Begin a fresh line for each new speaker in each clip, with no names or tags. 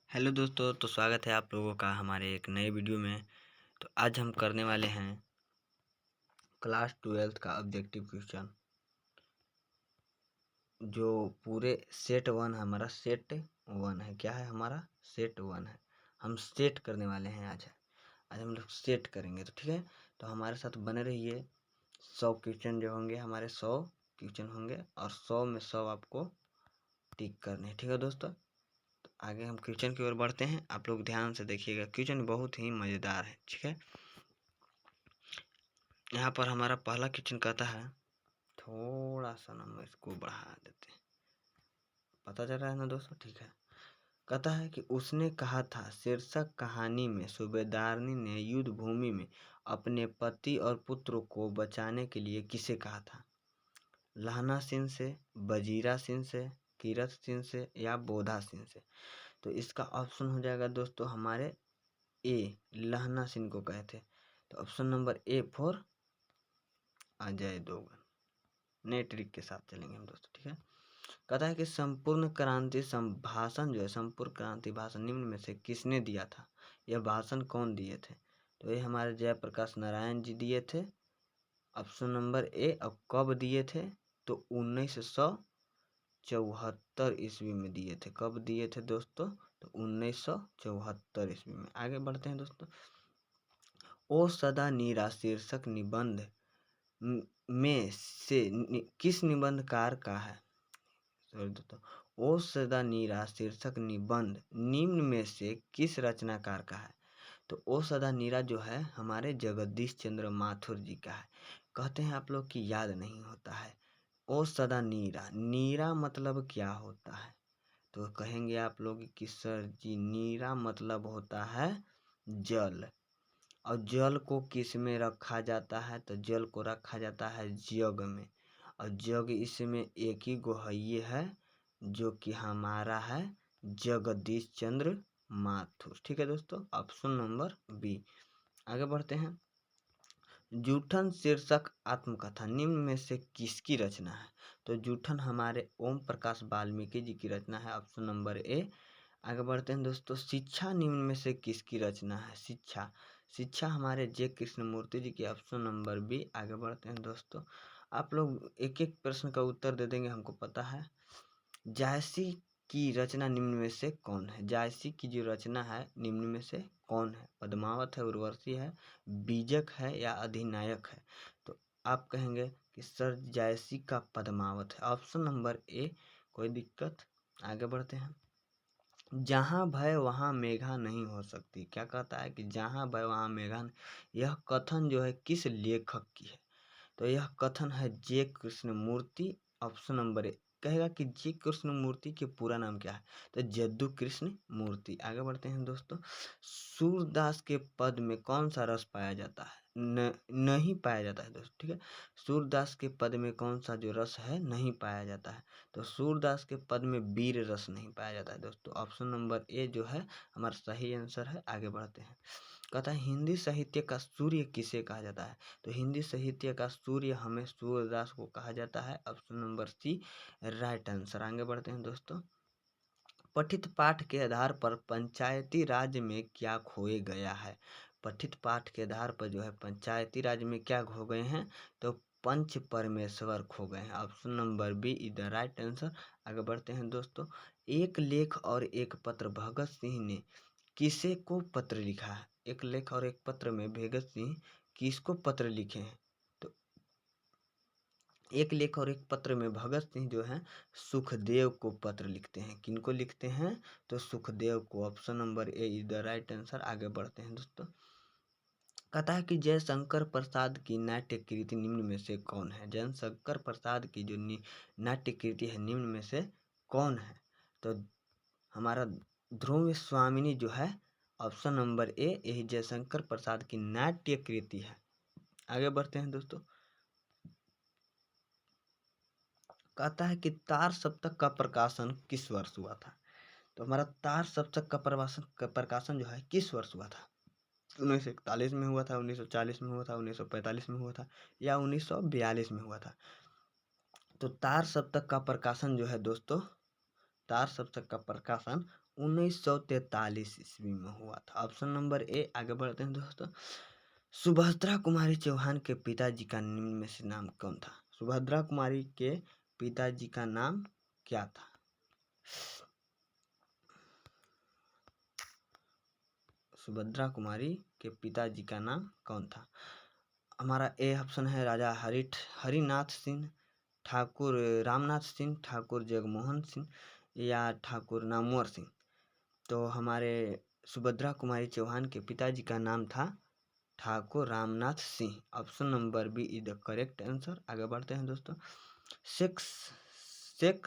Hello दोस्तों, तो स्वागत है आप लोगों का हमारे एक नए वीडियो में। तो आज हम करने वाले हैं क्लास 12th का ऑब्जेक्टिव क्वेश्चन, जो पूरे सेट वन है। हमारा सेट वन है, क्या है हमारा सेट वन है। हम सेट करने वाले हैं आज हम लोग सेट करेंगे। तो ठीक है, तो हमारे साथ बने रहिए। 100 क्वेश्चन जो होंगे, हमारे 100 क्वेश्चन होंगे और 100 में 100 आपको टिक करने हैं। ठीक है दोस्तों, आगे हम क्वेश्चन की ओर बढ़ते हैं। आप लोग ध्यान से देखिएगा, क्वेश्चन बहुत ही मज़ेदार है। ठीक है, यहाँ पर हमारा पहला क्वेश्चन कहता है, थोड़ा सा ना इसको बढ़ा देते हैं, पता चल रहा है ना दोस्तों। ठीक है, कहता है कि उसने कहा था शीर्षक कहानी में सूबेदारनी ने युद्ध भूमि में अपने पति और पुत्र को बचाने के लिए किसे कहा था? लहना सिंह से, बजीरा सिंह से, कीरत सिंह से या बोधा सिंह से? तो इसका ऑप्शन हो जाएगा दोस्तों हमारे ए, लहना सिंह को कहे थे। तो option number A for Ajay दोगन। नए ट्रिक के साथ चलेंगे हम दोस्तों। ठीक है, कहता है कि संपूर्ण क्रांति भाषण जो है, संपूर्ण क्रांति भाषण निम्न में से किसने दिया था? यह भाषण कौन दिए थे? तो ये हमारे जयप्रकाश नारायण जी दिए थे, ऑप्शन नंबर ए। अब कब दिए थे? तो 1974 ईस्वी में दिए थे। कब दिए थे दोस्तों? तो 1974 ईस्वी में। आगे बढ़ते हैं दोस्तों। ओ सदा नीरा शीर्षक निबंध में से किस निबंधकार का है? सॉरी दोस्तों, ओ सदा नीरा शीर्षक निबंध निम्न में से किस रचनाकार का है? तो ओ सदा नीरा जो है हमारे जगदीश चंद्र माथुर जी का है। कहते हैं आप लोग की याद नहीं होता है। ओ सदा नीरा, नीरा मतलब क्या होता है? तो कहेंगे आप लोग कि सर जी नीरा मतलब होता है जल। और जल को किस में रखा जाता है? तो जल को रखा जाता है जग में। और जग इसमें एक ही गोहैये है, जो कि हमारा है जगदीश चंद्र माथुर। ठीक है दोस्तों, ऑप्शन नंबर बी। आगे बढ़ते हैं। जूठन शीर्षक आत्मकथा निम्न में से किसकी रचना है? तो जूठन हमारे ओम प्रकाश वाल्मीकि जी की रचना है, ऑप्शन नंबर ए। आगे बढ़ते हैं दोस्तों। शिक्षा निम्न में से किसकी रचना है? शिक्षा, शिक्षा हमारे जे कृष्णमूर्ति जी की, ऑप्शन नंबर बी। आगे बढ़ते हैं दोस्तों। आप लोग एक एक प्रश्न का उत्तर दे देंगे, हमको पता है। जायसी की रचना निम्न में से कौन है? जायसी की जो रचना है निम्न में से कौन है? पद्मावत है, उर्वशी है, बीजक है या अधिनायक है? तो आप कहेंगे कि सर जायसी का पद्मावत है, ऑप्शन नंबर ए। कोई दिक्कत? आगे बढ़ते हैं। जहाँ भय वहाँ मेघा नहीं हो सकती, क्या कहता है कि जहाँ भय वहाँ मेघा नहीं। यह कथन जो है किस लेखक की है? तो यह कथन है जे कृष्णमूर्ति, ऑप्शन नंबर ए। कहेगा कि जे कृष्णमूर्ति के पूरा नाम क्या है? तो जद्दू कृष्ण मूर्ति। आगे बढ़ते हैं दोस्तों। सूरदास के पद में कौन सा रस पाया जाता है? नहीं पाया जाता है दोस्तों। ठीक है, सूरदास के पद में कौन सा जो रस है नहीं पाया जाता है? तो सूरदास के पद में वीर रस नहीं पाया जाता है दोस्तों। ऑप्शन नंबर ए जो है हमारा सही आंसर है। आगे बढ़ते हैं। कहता है हिंदी साहित्य का सूर्य किसे कहा जाता है? तो हिंदी साहित्य का सूर्य हमें सूरदास को कहा जाता है, option number C right answer. आगे बढ़ते हैं दोस्तों। पठित पाठ के आधार पर पंचायती राज में क्या खोए गया है? पठित पाठ के आधार पर जो है पंचायती राज में क्या खो गए हैं? तो पंच परमेश्वर खो गए हैं, option number B is the right answer. आगे बढ़ते हैं दोस्तों। एक लेख और एक पत्र भगत सिंह ने किसे को पत्र लिखा है? एक लेख और एक पत्र में भगत सिंह किसको पत्र लिखे हैं? तो एक लेख और एक पत्र में भगत सिंह जो है सुखदेव को पत्र लिखते हैं। किनको लिखते हैं? तो सुखदेव को, option number A is the right answer. आगे बढ़ते हैं दोस्तों। कहता है कि जयशंकर प्रसाद की नाट्य कृति निम्न में से कौन है? जयशंकर प्रसाद की जो नाट्य कृति है निम्न में से कौन है? तो हमारा ध्रुव स्वामिनी जो है, ऑप्शन नंबर ए, यही जयशंकर प्रसाद की नाट्य कृति है। आगे बढ़ते हैं दोस्तों। कहता है कि तार सप्तक का प्रकाशन किस वर्ष हुआ था? तो हमारा तार सप्तक का प्रकाशन जो है किस वर्ष हुआ था? 1941 में हुआ था, 1940 में हुआ था, 1945 में हुआ था या 1942 में हुआ था? तो तार सप्तक का प्रकाशन जो है दोस्तों, तार सप्तक का प्रकाशन 1943 ईस्वी में हुआ था। Option number A. आगे बढ़ते हैं दोस्तों। सुभद्रा कुमारी चौहान के पिताजी का निम्न में से नाम कौन था? सुभद्रा कुमारी के पिताजी का नाम क्या था? सुभद्रा कुमारी के पिताजी का नाम कौन था? हमारा ए ऑप्शन है राजा हरिनाथ सिंह, ठाकुर रामनाथ सिंह, ठाकुर जगमोहन सिंह या ठाकुर नामवर सिंह। तो हमारे सुभद्रा कुमारी चौहान के पिताजी का नाम था Thakur Ramnath Singh. Option number B is the correct answer. आगे बढ़ते हैं दोस्तों। शेक्सपियर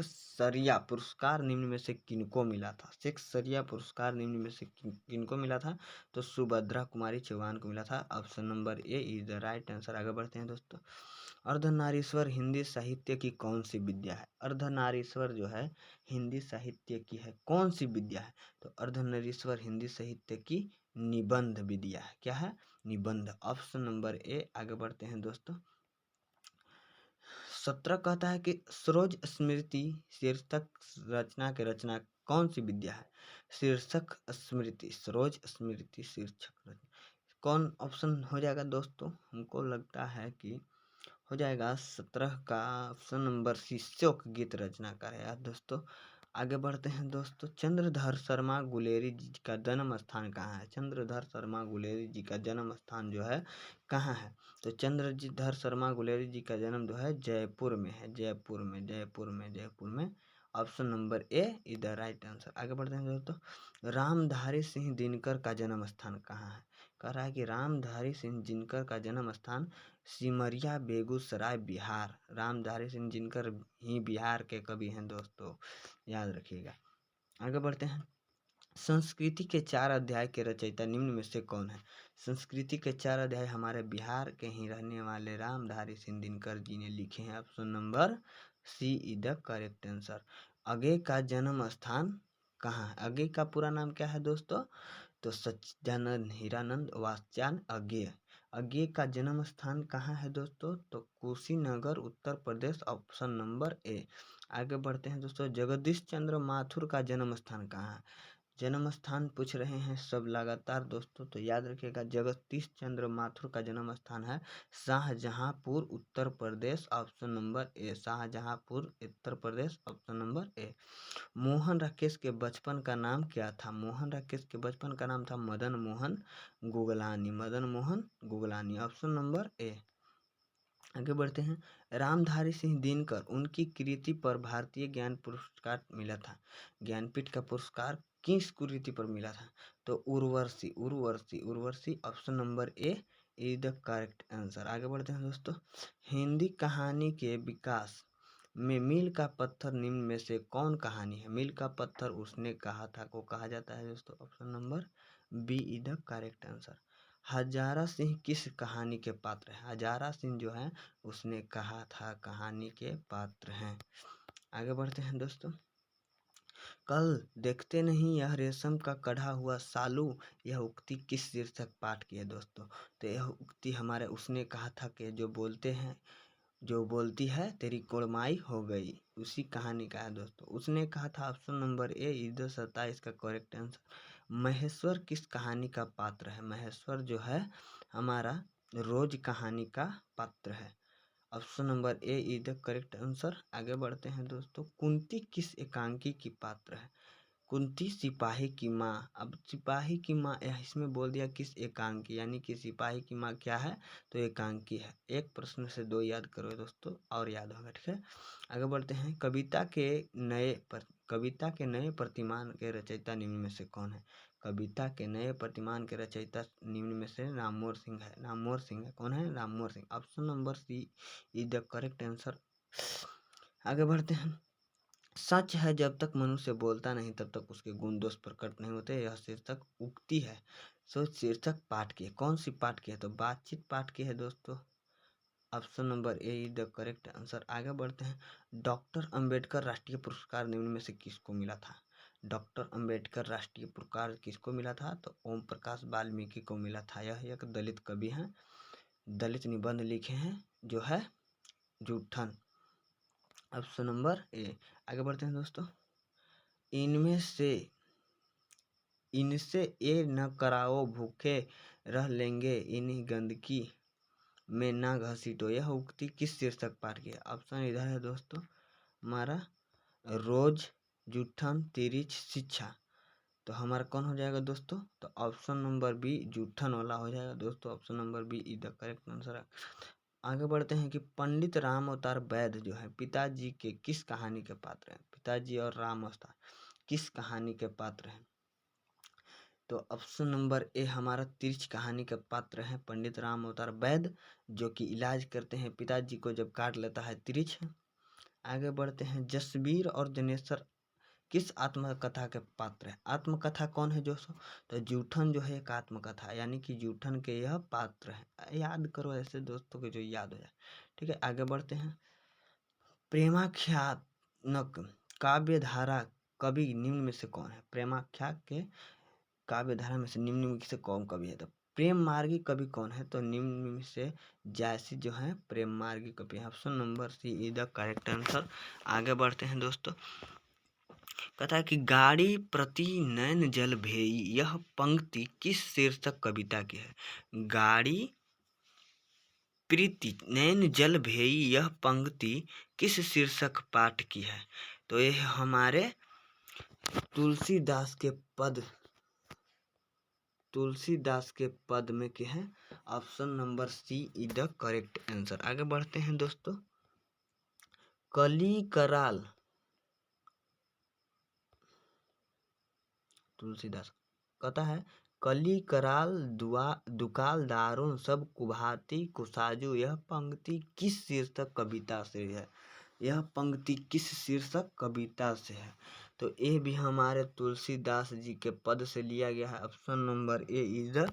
पुरस्कार निम्न में से किनको मिला था? शेक्सपियर पुरस्कार निम्न में से किनको मिला था? तो सुभद्रा कुमारी चौहान को मिला था। Option number A is the right answer. आगे बढ़ते हैं दोस्तों। अर्धनारीश्वर हिंदी साहित्य की कौन सी विद्या है? अर्धनारीश्वर जो है हिंदी साहित्य की है कौन सी विद्या है? तो अर्धनारीश्वर हिंदी साहित्य की निबंध विद्या है। क्या है? निबंध। Option number A. आगे बढ़ते हैं दोस्तों। 17 कहता है कि सरोज स्मृति शीर्षक रचना के रचना कौन सी विद्या है? शीर्षक स्मृति, सरोज स्मृति शीर्षक रचना कौन ऑप्शन हो जाएगा दोस्तों? हमको लगता है कि हो जाएगा 17 का ऑप्शन नंबर सी, शोक गीत रचनाकार है दोस्तों। आगे बढ़ते हैं दोस्तों। चंद्रधर शर्मा गुलेरी जी का जन्म स्थान कहाँ है? चंद्रधर शर्मा गुलेरी जी का जन्म स्थान जो है कहाँ है? तो चंद्रधर शर्मा गुलेरी जी का जन्म जो है जयपुर में है। जयपुर में। Option number A is the right answer. आगे बढ़ते हैं दोस्तों। रामधारी सिंह दिनकर का जन्म स्थान कहाँ है? कह रहा है कि रामधारी सिंह दिनकर का जन्म स्थान सिमरिया बेगूसराय बिहार। रामधारी सिंह दिनकर ही बिहार के कवि हैं दोस्तों, याद रखिएगा। आगे बढ़ते हैं। संस्कृति के 4 अध्याय के रचयिता निम्न में से कौन है? संस्कृति के 4 अध्याय हमारे बिहार के ही रहने वाले रामधारी सिंह दिनकर जी ने लिखे हैं। Option number C is the correct answer. Agyeya का जन्म स्थान कहाँ है? अज्ञे का पूरा नाम क्या है दोस्तों? तो सच्चिदानंद हीरानंद वात्स्यायन अज्ञे। अज्ञे का जन्म स्थान कहाँ है दोस्तों? तो Kushinagar Uttar Pradesh. Option number A. आगे बढ़ते हैं दोस्तों। जगदीश चंद्र माथुर का जन्म स्थान कहाँ है? जन्म स्थान पूछ रहे हैं सब लगातार दोस्तों, तो याद रखिएगा जगदीश चंद्र माथुर का जन्म स्थान है Shahjahanpur Uttar Pradesh. Option number A, Shahjahanpur Uttar Pradesh. Option number A. Mohan Rakesh के बचपन का नाम क्या था? मोहन राकेश के बचपन का नाम था Madan Mohan Guglani. Madan Mohan Guglani. Option number A. आगे बढ़ते हैं। रामधारी सिंह दिनकर उनकी कृति पर भारतीय ज्ञान पुरस्कार मिला था। ज्ञानपीठ का पुरस्कार किस कृति पर मिला था? तो Urvashi. Option number A is the correct answer. आगे बढ़ते हैं दोस्तों। हिंदी कहानी के विकास में मील का पत्थर निम्न में से कौन कहानी है? मील का पत्थर उसने कहा था को कहा जाता है दोस्तों। Option number B is the correct answer. Hazara Singh किस कहानी के पात्र हैं? हजारा सिंह जो है उसने कहा था कहानी के पात्र हैं। आगे बढ़ते हैं दोस्तों। कल देखते नहीं यह रेशम का कढ़ा हुआ सालू, यह उक्ति किस शीर्षक पाठ की है दोस्तों? तो यह उक्ति हमारे उसने कहा था कि जो बोलती है तेरी कुड़माई हो गई, उसी कहानी का है दोस्तों। उसने कहा था। Option number A is the 27 का करेक्ट आंसर। महेश्वर किस कहानी का पात्र है? महेश्वर जो है हमारा रोज कहानी का पात्र है। Option number A is the correct answer. आगे बढ़ते हैं दोस्तों। कुंती किस एकांकी की पात्र है? कुंती सिपाही की माँ। अब सिपाही की माँ इसमें बोल दिया किस एकांकी, यानी कि सिपाही की माँ क्या है? तो एकांकी है। एक प्रश्न से 2 याद करो दोस्तों और याद होगा, ठीक है। आगे बढ़ते हैं। कविता के नए प्रतिमान के रचयिता निम्न में से कौन है? कविता के नए प्रतिमान के रचयिता निम्न में से राममोहन सिंह है। कौन है? Rammohan Singh. Option number C is the correct answer. आगे बढ़ते हैं। सच है जब तक मनुष्य बोलता नहीं तब तक उसके गुण दोष प्रकट नहीं होते, यह शीर्षक उक्ति है। सो शीर्षक पाठ की है। कौन सी पाठ की है? तो बातचीत पाठ की है दोस्तों। Option number A is the correct answer. आगे बढ़ते हैं। डॉक्टर अंबेडकर राष्ट्रीय पुरस्कार निम्न में से किसको मिला था? डॉक्टर अंबेडकर राष्ट्रीय पुरस्कार किसको मिला था? तो ओम प्रकाश वाल्मीकि को मिला था। यह एक दलित कवि हैं, दलित निबंध लिखे हैं जो है जूठन। Option number A. आगे बढ़ते हैं दोस्तों। इनमें से इनसे ये न कराओ, भूखे रह लेंगे, इन्हीं गंदगी में ना घसीटो। यह उक्ति किस शीर्षक पाठ की है? ऑप्शन इधर है दोस्तों हमारा रोज, जूठन, तिरिच, शिक्षा। तो हमारा कौन हो जाएगा दोस्तों? तो ऑप्शन नंबर बी जूठन वाला हो जाएगा दोस्तों। Option number B is the correct answer है। आगे बढ़ते हैं कि पंडित राम अवतार वैद्य जो है पिताजी के किस कहानी के पात्र हैं? पिताजी और राम अवतार किस कहानी के पात्र हैं? तो ऑप्शन नंबर ए हमारा तिरछ कहानी के पात्र हैं पंडित राम अवतार वैद्य, जो कि इलाज करते हैं पिताजी को जब काट लेता है तिरछ। आगे बढ़ते हैं, जसबीर और दिनेश्वर किस आत्मकथा के पात्र है? आत्मकथा कौन है दोस्तों? तो जूठन जो है एक आत्मकथा, यानी कि जूठन के यह पात्र है। याद करो ऐसे दोस्तों के जो याद हो जाए। ठीक है, आगे बढ़ते हैं, प्रेमाख्यानक काव्य धारा कवि निम्न में से कौन है? प्रेमाख्या के काव्य धारा में से निम्न में से कौन कवि है? तो प्रेम मार्गी कवि कौन है? तो निम्न में से जायसी जो है प्रेम मार्गी कवि है। Option number C is the correct answer. आगे बढ़ते हैं दोस्तों, कहता है कि गाड़ी प्रति नैन जल भेई, यह पंक्ति किस शीर्षक कविता की है? गाड़ी प्रीति नैन जल भेई, यह पंक्ति किस शीर्षक पाठ की है? तो यह हमारे तुलसीदास के पद में के हैं। Option number C is the correct answer. आगे बढ़ते हैं दोस्तों, कली कराल तुलसीदास कहता है कली कराल दुकाल दारुण सब कुभाती कुसाजू, यह पंक्ति किस शीर्षक कविता से है? यह पंक्ति किस शीर्षक कविता से है? तो ये भी हमारे तुलसीदास जी के पद से लिया गया है। Option number A is the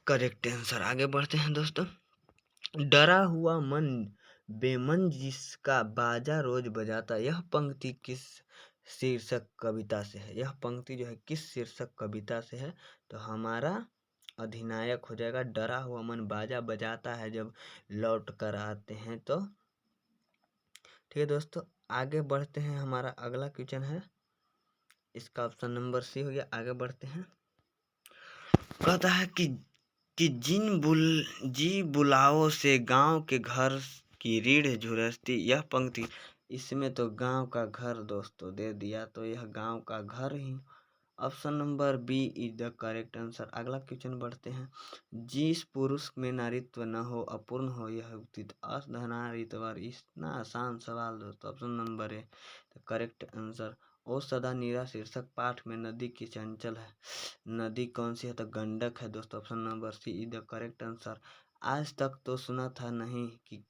correct answer. आगे बढ़ते हैं दोस्तों, डरा हुआ मन बेमन जिसका बाजा रोज बजाता, यह पंक्ति किस शीर्षक कविता से है? यह पंक्ति जो है किस शीर्षक कविता से है? तो हमारा अधिनायक हो जाएगा। डरा हुआ मन बाजा बजाता है जब लौट कर आते हैं। तो ठीक है दोस्तों, आगे बढ़ते हैं, हमारा अगला क्वेश्चन है, इसका ऑप्शन नंबर सी हो गया। आगे बढ़ते हैं, कहता है कि जी बुलाओ से गांव के घर की रीढ़ झुरसती, यह पंक्ति, इसमें तो गांव का घर दोस्तों दे दिया, तो यह गांव का घर ही। Option number B is the correct answer. अगला क्वेश्चन बढ़ते हैं, जिस पुरुष में नारीत्व न हो अपूर्ण हो यह उचित अधनारीतवर, इतना आसान सवाल दोस्तों। Option number A the correct answer. O Sadanira शीर्षक पाठ में नदी की चंचल है, नदी कौन सी है? तो गंडक है दोस्तों। Option number C is the correct answer. आज तक तो सुना था नहीं कि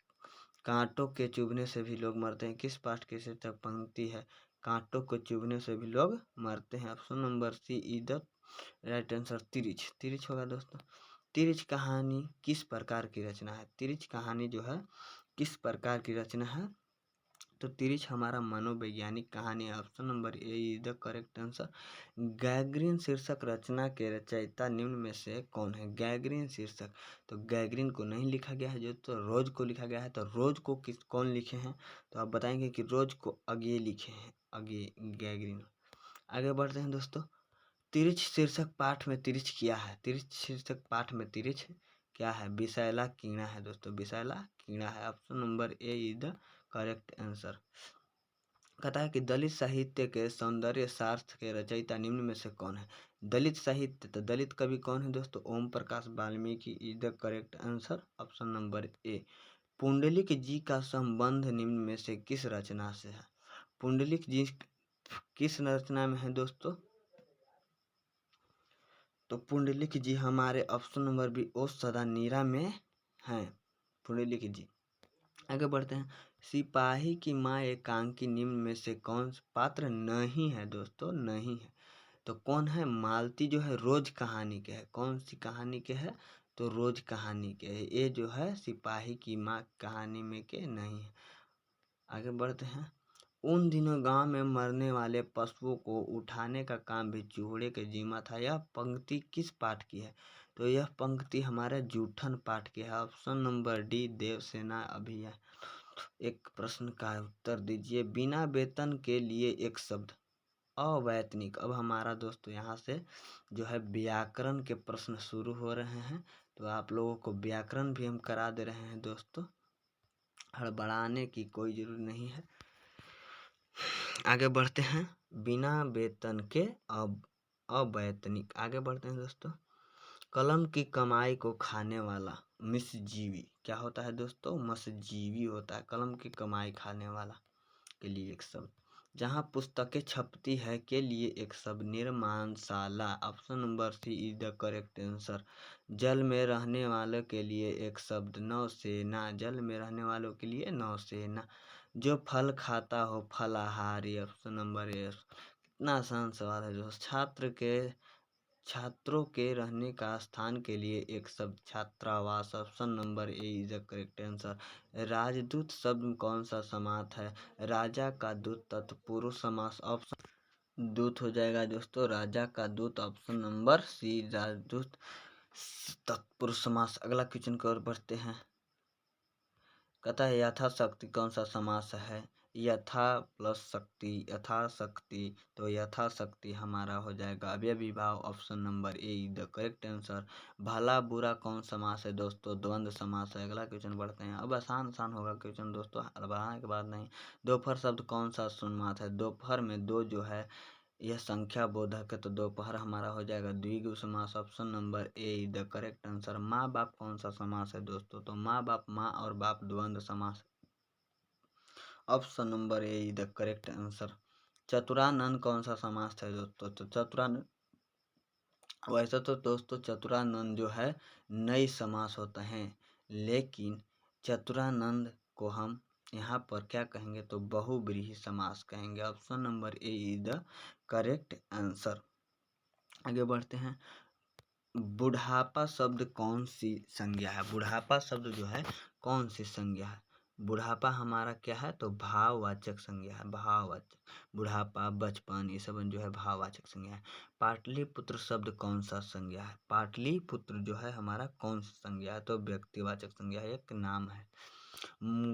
कांटों के चुभने से भी लोग मरते हैं, किस पाठ की शीर्षक पंक्ति है? कांटों को चुभने से भी लोग मरते हैं। Option number C is the right answer. Tirich होगा दोस्तों। तिरिच कहानी किस प्रकार की रचना है? तिरिच कहानी जो है किस प्रकार की रचना है? तो तिरिच हमारा मनोवैज्ञानिक कहानी है। Option number A is the correct answer. Gangrene शीर्षक रचना के रचयिता निम्न में से कौन है? गैग्रीन शीर्षक, तो गैग्रीन को नहीं लिखा गया है जो, तो रोज को लिखा गया है। तो रोज को कौन लिखे हैं? तो आप बताएंगे कि रोज को अगे लिखे हैं, अगे गैग्रीन। आगे बढ़ते हैं दोस्तों, तिरिच शीर्षक पाठ में तिरिच क्या है? तिरिच शीर्षक पाठ में तिरिच क्या है? विषैला कीड़ा है दोस्तों, विषैला कीड़ा है। Option number A is the correct answer. कहता है कि दलित साहित्य के सौंदर्य सार्थ के रचयिता निम्न में से कौन है? दलित साहित्य, तो दलित कवि कौन है दोस्तों? Om Prakash Valmiki is the correct answer. Option number A. Pundalik ji का संबंध निम्न में से किस रचना से है? पुंडलिक जी किस रचना में है दोस्तों? तो पुंडलिक जी हमारे ऑप्शन नंबर बी ओ सदा नीरा में हैं पुंडलिक जी। आगे बढ़ते हैं, सिपाही की माँ एकांकी निम्न में से कौन पात्र नहीं है दोस्तों? नहीं है। तो कौन है? मालती जो है रोज कहानी के है। कौन सी कहानी के है? तो रोज कहानी के है। ये जो है सिपाही की माँ कहानी में के नहीं है। आगे बढ़ते हैं, उन दिनों गांव में मरने वाले पशुओं को उठाने का काम भी चूहे के जिम्मा था, यह पंक्ति किस पाठ की है? तो यह पंक्ति हमारे जूठन पाठ की है। ऑप्शन नंबर डी देवसेना अभियान। एक प्रश्न का उत्तर दीजिए, बिना वेतन के लिए एक शब्द। अवैतनिक। अब हमारा दोस्तों यहाँ से जो है व्याकरण के प्रश्न शुरू हो रहे हैं, तो आप लोगों को व्याकरण भी हम करा दे रहे हैं दोस्तों, हड़बड़ाने की कोई जरूरत नहीं है। आगे बढ़ते हैं, बिना वेतन के अवैतनिक। आगे बढ़ते हैं दोस्तों, कलम की कमाई को खाने वाला मिशजीवी। क्या होता है दोस्तों? मस्जीवी होता है, कलम की कमाई खाने वाला के लिए एक शब्द। जहाँ पुस्तकें छपती है के लिए एक शब्द, निर्माणशाला। Option number C is the correct answer. जल में रहने वालों के लिए एक शब्द, नौसेना। जल में रहने वालों के लिए नौसेना। जो फल खाता हो फलाहारी। ऑप्शन नंबर ए। कितना आसान सवाल है दोस्तों। छात्रों के रहने का स्थान के लिए एक शब्द, छात्रावास। Option number A is the correct answer. राजदूत शब्द में कौन सा समास है? राजा का दूत तत्पुरुष समास। ऑप्शन दूत हो जाएगा दोस्तों, राजा का दूत। ऑप्शन नंबर सी राजदूत तत्पुरुष समास। अगला क्वेश्चन की ओर बढ़ते हैं। कहता है यथाशक्ति कौन सा समास है? यथा प्लस शक्ति, यथाशक्ति, तो यथाशक्ति हमारा हो जाएगा अव्ययी भाव। Option number A is the correct answer. भला बुरा कौन समास है दोस्तों? द्वंद्व समास है। अगला क्वेश्चन बढ़ते हैं। अब आसान होगा क्वेश्चन दोस्तों, बढ़ाने के बाद नहीं। दोपहर शब्द कौन सा समास है? दोपहर में दो जो है यह संख्या बोधक है, तो दोपहर हमारा हो जाएगा द्विगु समास। Option number A is the correct answer. माँ बाप कौन सा समास है दोस्तों? तो माँ बाप, माँ और बाप द्वंद्व समास। Option number A is the correct answer. Chaturanand कौन सा समास है दोस्तों? तो चतुरानंद, वैसे तो दोस्तों चतुरानंद जो है नई समास होते हैं, लेकिन चतुरानंद को हम यहाँ पर क्या कहेंगे? तो बहुव्रीहि समास कहेंगे। Option number A is the correct answer. आगे बढ़ते हैं। बुढ़ापा शब्द कौन सी संज्ञा है? बुढ़ापा शब्द जो है कौन सी संज्ञा है? बुढ़ापा हमारा क्या है? तो भाववाचक संज्ञा है, भाववाचक। बुढ़ापा, बचपन, ये सब जो है भाववाचक संज्ञा है। पाटलिपुत्र शब्द कौन सा संज्ञा है? पाटलिपुत्र जो है हमारा कौन सा संज्ञा है? तो व्यक्तिवाचक संज्ञा है, एक नाम है।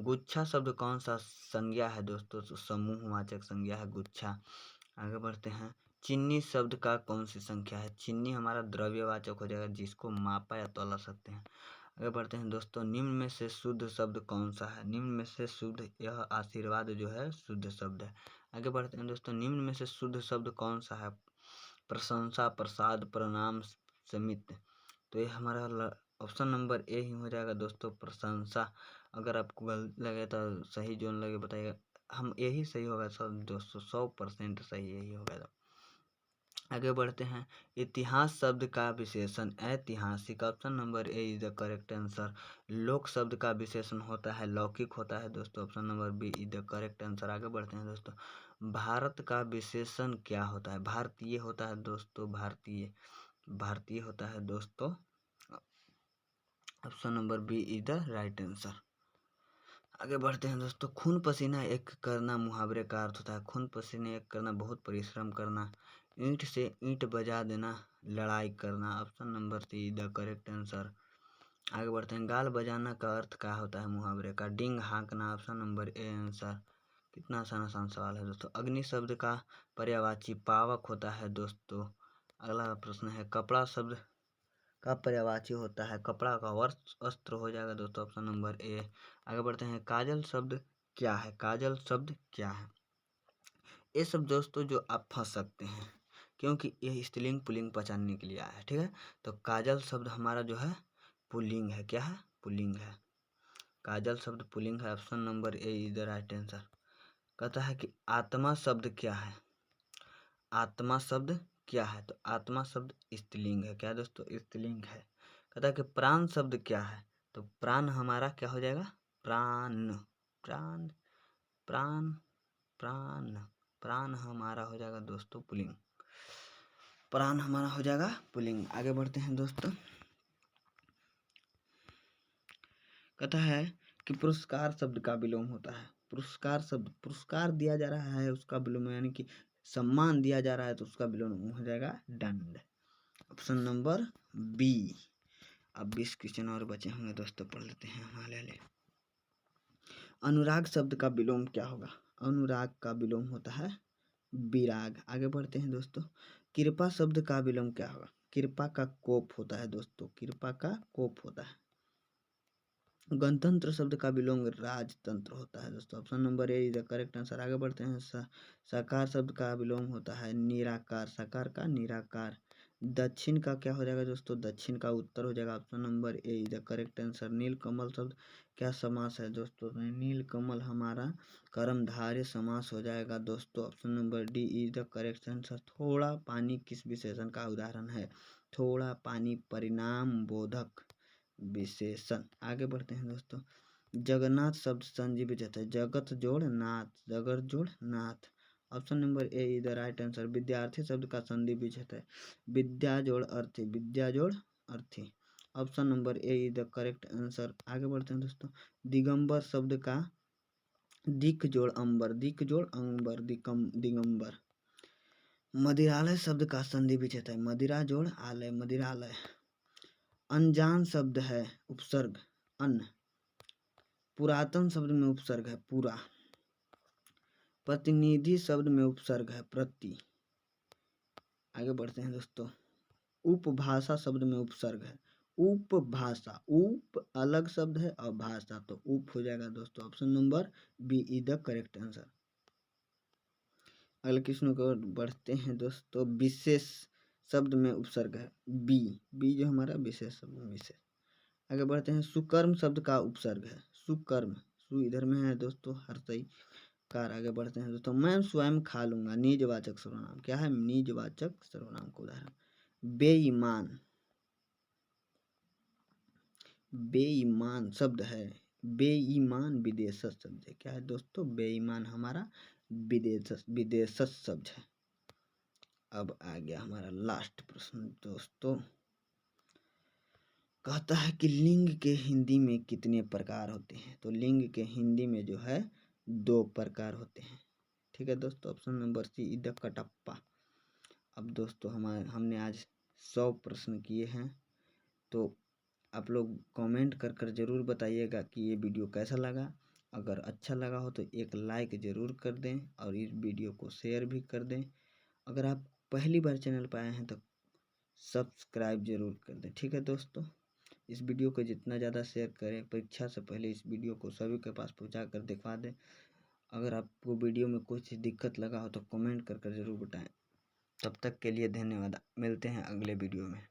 गुच्छा शब्द कौन सा संज्ञा है दोस्तों? तो समूहवाचक संज्ञा है, गुच्छा। आगे बढ़ते हैं। चीनी शब्द का कौन सी संख्या है? चीनी हमारा द्रव्यवाचक हो जाएगा, जिसको मापा या तौला सकते हैं। आगे बढ़ते हैं दोस्तों। निम्न में से शुद्ध शब्द कौन सा है? निम्न में से शुद्ध, यह आशीर्वाद जो है शुद्ध शब्द है। आगे बढ़ते हैं दोस्तों। निम्न में से शुद्ध शब्द कौन सा है? प्रशंसा, प्रसाद, प्रणाम, समित। तो ये हमारा ऑप्शन नंबर ए ही हो जाएगा दोस्तों, प्रशंसा। अगर आपको गलत लगे तो सही जोन लगे बताइएगा। हम यही सही होगा सब दोस्तों, 100% सही यही होगा। आगे बढ़ते हैं। इतिहास शब्द का विशेषण ऐतिहासिक। Option number A is the correct answer. लोक शब्द का विशेषण होता है लौकिक होता है दोस्तों। Option number B is the correct answer. आगे बढ़ते हैं दोस्तों। भारत का विशेषण क्या होता है? भारतीय होता है दोस्तों, भारतीय, भारतीय होता है दोस्तों। Option number B is the right answer. आगे बढ़ते हैं दोस्तों। खून पसीना एक करना मुहावरे का अर्थ होता है। खून पसीने एक करना, बहुत परिश्रम करना। ईंट से ईंट बजा देना, लड़ाई करना। Option number see the correct answer. आगे बढ़ते हैं। गाल बजाना का अर्थ क्या होता है मुहावरे का? डींग हाँकना। Option number A answer. कितना आसान सवाल है दोस्तों। अग्नि शब्द का पर्यायवाची पावक होता है दोस्तों। अगला प्रश्न है। कपड़ा शब्द का पर्यायवाची होता है, कपड़ा का वस्त्र हो जाएगा दोस्तों। Option number A. आगे बढ़ते हैं। काजल शब्द क्या है? काजल शब्द क्या है? ये सब दोस्तों जो आप फंस सकते हैं, क्योंकि यह स्त्रीलिंग पुल्लिंग पहचानने के लिए आया है, ठीक है। तो काजल शब्द हमारा जो है पुल्लिंग है। क्या है? पुल्लिंग है। काजल शब्द पुल्लिंग है। Option number A is the right answer. कहता है कि आत्मा शब्द क्या है? आत्मा शब्द क्या है? तो आत्मा शब्द स्त्रीलिंग है। क्या दोस्तों? स्त्रीलिंग है। कहता है कि प्राण शब्द क्या है? तो प्राण हमारा क्या हो जाएगा? प्राण, प्राण, प्राण, प्राण, प्राण हमारा हो जाएगा दोस्तों पुल्लिंग। प्राण हमारा हो जाएगा पुल्लिंग। आगे बढ़ते हैं दोस्तों। कहता है कि पुरस्कार शब्द का विलोम होता है। पुरस्कार शब्द, पुरस्कार दिया जा रहा है उसका विलोम, यानी कि सम्मान दिया जा रहा है तो उसका विलोम हो जाएगा दंड। Option number B. अब 20 क्वेश्चन और बचे होंगे दोस्तों, पढ़ लेते हैं हमारे लिए। अनुराग शब्द का विलोम क्या होगा? अनुराग का विलोम होता है विराग। आगे बढ़ते हैं दोस्तों, कृपा शब्द का विलोम क्या होगा? कृपा का कोप होता है दोस्तों, कृपा का कोप होता है। गणतंत्र शब्द का विलोम राजतंत्र होता है दोस्तों। Option number A is the correct answer. आगे बढ़ते हैं, साकार शब्द का विलोम होता है निराकार, साकार का निराकार। दक्षिण का क्या हो जाएगा दोस्तों? दक्षिण का उत्तर हो जाएगा। Option number A is the correct answer. नीलकमल शब्द क्या समास है दोस्तों? नीलकमल हमारा कर्मधारय समास हो जाएगा दोस्तों। Option number D is the correct answer. थोड़ा पानी किस विशेषण का उदाहरण है? थोड़ा पानी परिणाम बोधक विशेषण। आगे बढ़ते हैं दोस्तों, जगन्नाथ शब्द संधि विच्छेद है, जगत जोड़ नाथ, जगत जोड़ नाथ। Option number A is the right answer. विद्यार्थी शब्द का संधि विच्छेद है, विद्या जोड़ अर्थी, विद्या जोड़ अर्थी। Option number A is the correct answer. आगे बढ़ते हैं दोस्तों, दिगंबर शब्द का दिक जोड़ अंबर, दिक जोड़ अंबर, दिगंबर। मदिरालय शब्द का संधि विच्छेद है, मदिरा जोड़ आलय, मदिरालय। अनजान शब्द है उपसर्ग अन, पुरातन शब्द में उपसर्ग है पूरा, प्रतिनिधि शब्द में उपसर्ग है प्रति। आगे बढ़ते हैं दोस्तों, उपभाषा शब्द में उपसर्ग है उपभाषा, उप अलग शब्द है और भाषा तो उप हो जाएगा दोस्तों। Option number B is the correct answer. अगले क्वेश्चन को बढ़ते हैं दोस्तों, विशेष शब्द में उपसर्ग है बी, बी जो हमारा विशेष शब्द में विशेष। आगे बढ़ते हैं, सुकर्म शब्द का उपसर्ग है सुकर्म, सु इधर में है दोस्तों हर सही कार। आगे बढ़ते हैं दोस्तों, मैं स्वयं खा लूंगा निजवाचक सर्वनाम क्या है? निजवाचक सर्वनाम का उदाहरण बेईमान, बेईमान शब्द है, बेईमान विदेशज शब्द है क्या है दोस्तों? बेईमान हमारा विदेशज शब्द है। अब आ गया हमारा लास्ट प्रश्न दोस्तों, कहता है कि लिंग के हिंदी में कितने प्रकार होते हैं? तो लिंग के हिंदी में जो है 2 प्रकार होते हैं। ठीक है दोस्तों, option number C is the Kattappa. अब दोस्तों हमने आज 100 प्रश्न किए हैं, तो आप लोग कमेंट कर ज़रूर बताइएगा कि ये वीडियो कैसा लगा। अगर अच्छा लगा हो तो एक लाइक ज़रूर कर दें और इस वीडियो को शेयर भी कर दें। अगर आप पहली बार चैनल पर आए हैं तो सब्सक्राइब ज़रूर कर दें। ठीक है दोस्तों, इस वीडियो को जितना ज़्यादा शेयर करें, परीक्षा से पहले इस वीडियो को सभी के पास पहुंचा कर दिखवा दें। अगर आपको वीडियो में कुछ दिक्कत लगा हो तो कमेंट कर ज़रूर बताएं। तब तक के लिए धन्यवाद, मिलते हैं अगले वीडियो में।